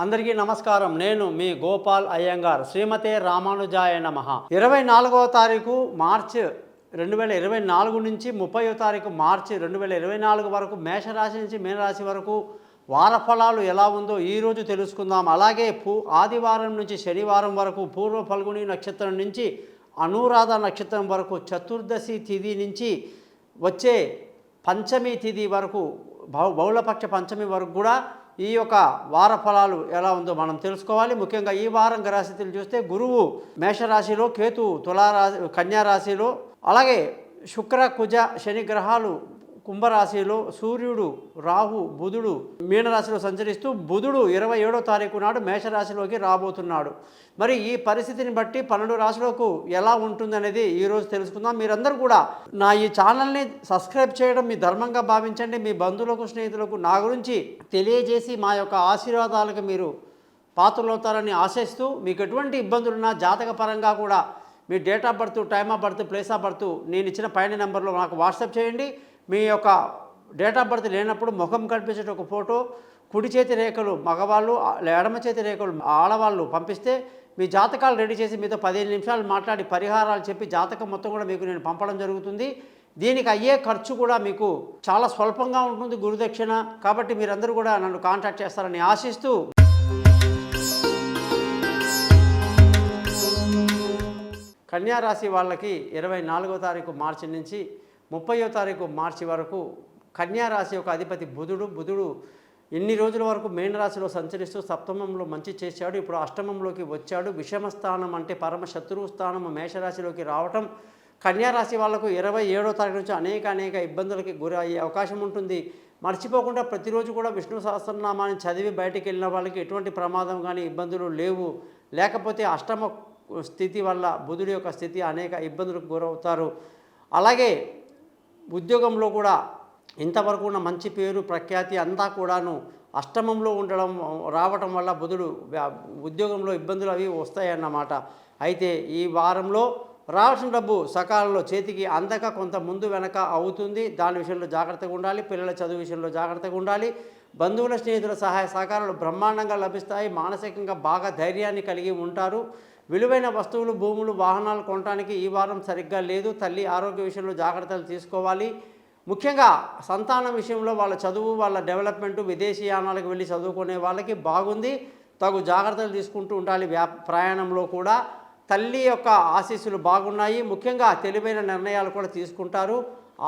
అందరికీ నమస్కారం. నేను మీ గోపాల్ అయ్యంగార్. శ్రీమతే రామానుజాయ నమః. 24వ తారీఖు మార్చి 2024 నుంచి 30వ తారీఖు మార్చి 2024 వరకు మేషరాశి నుంచి మీనరాశి వరకు వార ఫలాలు ఎలా ఉందో ఈరోజు తెలుసుకుందాం. అలాగే ఆదివారం నుంచి శనివారం వరకు పూర్వ ఫల్గుని నక్షత్రం నుంచి అనురాధ నక్షత్రం వరకు చతుర్దశి తిథి నుంచి వచ్చే పంచమి తిథి వరకు బహుళపక్ష పంచమి వరకు కూడా ఈ యొక్క వార ఫలాలు ఎలా ఉందో మనం తెలుసుకోవాలి. ముఖ్యంగా ఈ వారం గ్రహస్థితులు చూస్తే గురువు మేషరాశిలో, కేతు కన్యారాశిలో, అలాగే శుక్ర కుజ శని గ్రహాలు కుంభరాశిలో, సూర్యుడు రాహు బుధుడు మీనరాశిలో సంచరిస్తూ బుధుడు 27వ తారీఖు నాడు మేషరాశిలోకి రాబోతున్నాడు. మరి ఈ పరిస్థితిని బట్టి 12 రాశులకు ఎలా ఉంటుందనేది ఈరోజు తెలుసుకుందాం. మీరందరూ కూడా నా ఈ ఛానల్ని సబ్స్క్రైబ్ చేయడం మీ ధర్మంగా భావించండి. మీ బంధువులకు, స్నేహితులకు నా గురించి తెలియజేసి మా యొక్క ఆశీర్వాదాలకు మీరు పాత్రలవుతారని ఆశిస్తూ, మీకు ఎటువంటి ఇబ్బందులున్నా జాతకపరంగా కూడా మీ date of birth, time of birth, place of birth నేను ఇచ్చిన పైన నెంబర్లో నాకు వాట్సాప్ చేయండి. మీ యొక్క డేట్ ఆఫ్ బర్త్ లేనప్పుడు ముఖం కనిపించే ఒక ఫోటో, కుడి చేతి రేఖలు మగవాళ్ళు, ఎడమ చేతి రేఖలు ఆడవాళ్ళు పంపిస్తే మీ జాతకాలు రెడీ చేసి మీతో 15 నిమిషాలు మాట్లాడి పరిహారాలు చెప్పి జాతకం మొత్తం కూడా మీకు నేను పంపడం జరుగుతుంది. దీనికి అయ్యే ఖర్చు కూడా మీకు చాలా స్వల్పంగా ఉంటుంది, గురుదక్షిణ. కాబట్టి మీరందరూ కూడా నన్ను కాంటాక్ట్ చేస్తారని ఆశిస్తూ, కన్యారాశి వాళ్ళకి 24వ తారీఖు మార్చి నుంచి 30వ తారీఖు మార్చి వరకు కన్యారాశి యొక్క అధిపతి బుధుడు ఇన్ని రోజుల వరకు మీనరాశిలో సంచరిస్తూ సప్తమంలో మంచి చేశాడు. ఇప్పుడు అష్టమంలోకి వచ్చాడు. విషమ స్థానం అంటే పరమ శత్రువు స్థానం మేషరాశిలోకి రావటం కన్యారాశి వాళ్లకు 27వ తారీఖు నుంచి అనేక ఇబ్బందులకి గురి అయ్యే అవకాశం ఉంటుంది. మర్చిపోకుండా ప్రతిరోజు కూడా విష్ణు సహస్రనామాన్ని చదివి బయటికి వెళ్ళిన వాళ్ళకి ఎటువంటి ప్రమాదం కానీ ఇబ్బందులు లేవు. లేకపోతే అష్టమ స్థితి వల్ల బుధుడి యొక్క స్థితి అనేక ఇబ్బందులకు గురవుతారు. అలాగే ఉద్యోగంలో కూడా ఇంతవరకు ఉన్న మంచి పేరు ప్రఖ్యాతి అంతా కూడాను అష్టమంలో రావటం వల్ల బుధుడు ఉద్యోగంలో ఇబ్బందులు అవి వస్తాయన్నమాట. అయితే ఈ వారంలో రావాల్సిన డబ్బు సకాలంలో చేతికి అందక కొంత ముందు వెనక అవుతుంది. దాని విషయంలో జాగ్రత్తగా ఉండాలి. పిల్లల చదువు విషయంలో జాగ్రత్తగా ఉండాలి. బంధువుల, స్నేహితుల సహాయ సహకారాలు బ్రహ్మాండంగా లభిస్తాయి. మానసికంగా బాగా ధైర్యాన్ని కలిగి ఉంటారు. విలువైన వస్తువులు, భూములు, వాహనాలు కొనడానికి ఈ వారం సరిగ్గా లేదు. తల్లి ఆరోగ్య విషయంలో జాగ్రత్తలు తీసుకోవాలి. ముఖ్యంగా సంతానం విషయంలో వాళ్ళ చదువు, వాళ్ళ డెవలప్మెంట్, విదేశీయానాలకు వెళ్ళి చదువుకునే వాళ్ళకి బాగుంది. తగు జాగ్రత్తలు తీసుకుంటూ ఉండాలి. ప్రయాణంలో కూడా తల్లి యొక్క ఆశీస్సులు బాగున్నాయి. ముఖ్యంగా తెలివైన నిర్ణయాలు కూడా తీసుకుంటారు.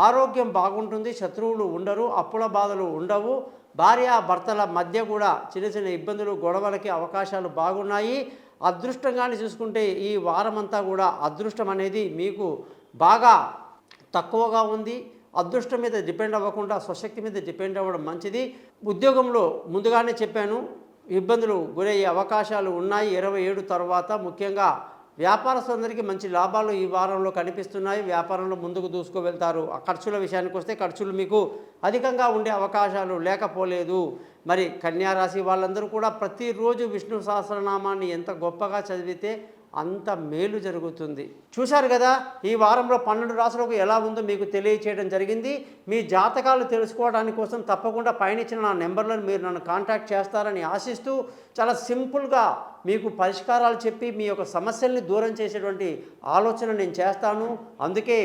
ఆరోగ్యం బాగుంటుంది. శత్రువులు ఉండరు. అప్పుల బాధలు ఉండవు. భార్యాభర్తల మధ్య కూడా చిన్న ఇబ్బందులు, గొడవలకి అవకాశాలు బాగున్నాయి. అదృష్టంగానే చూసుకుంటే ఈ వారమంతా కూడా అదృష్టం అనేది మీకు బాగా తక్కువగా ఉంది. అదృష్టం మీద డిపెండ్ అవ్వకుండా స్వశక్తి మీద డిపెండ్ అవ్వడం మంచిది. ఉద్యోగంలో ముందుగానే చెప్పాను, ఇబ్బందులు గురయ్యే అవకాశాలు ఉన్నాయి 27 తర్వాత. ముఖ్యంగా వ్యాపారస్తులందరికీ మంచి లాభాలు ఈ వారంలో కనిపిస్తున్నాయి. వ్యాపారంలో ముందుకు దూసుకువెళ్తారు. ఖర్చుల విషయానికి వస్తే ఖర్చులు మీకు అధికంగా ఉండే అవకాశాలు లేకపోలేదు. మరి కన్యారాశి వాళ్ళందరూ కూడా ప్రతిరోజు విష్ణు సహస్రనామాన్ని ఎంత గొప్పగా చదివితే అంత మేలు జరుగుతుంది. చూశారు కదా, ఈ వారంలో 12 రాశులకు ఎలా ఉందో మీకు తెలియచేయడం జరిగింది. మీ జాతకాలు తెలుసుకోవడానికి కోసం తప్పకుండా పైన ఇచ్చిన నా నెంబర్లను మీరు నన్ను కాంటాక్ట్ చేస్తారని ఆశిస్తూ, చాలా సింపుల్గా మీకు పరిష్కారాలు చెప్పి మీ యొక్క సమస్యల్ని దూరం చేసేటువంటి ఆలోచన నేను చేస్తాను. అందుకే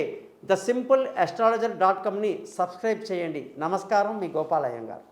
thesimpleastrologer.comని సబ్స్క్రైబ్ చేయండి. నమస్కారం, మీ గోపాల్ అయ్యంగార్.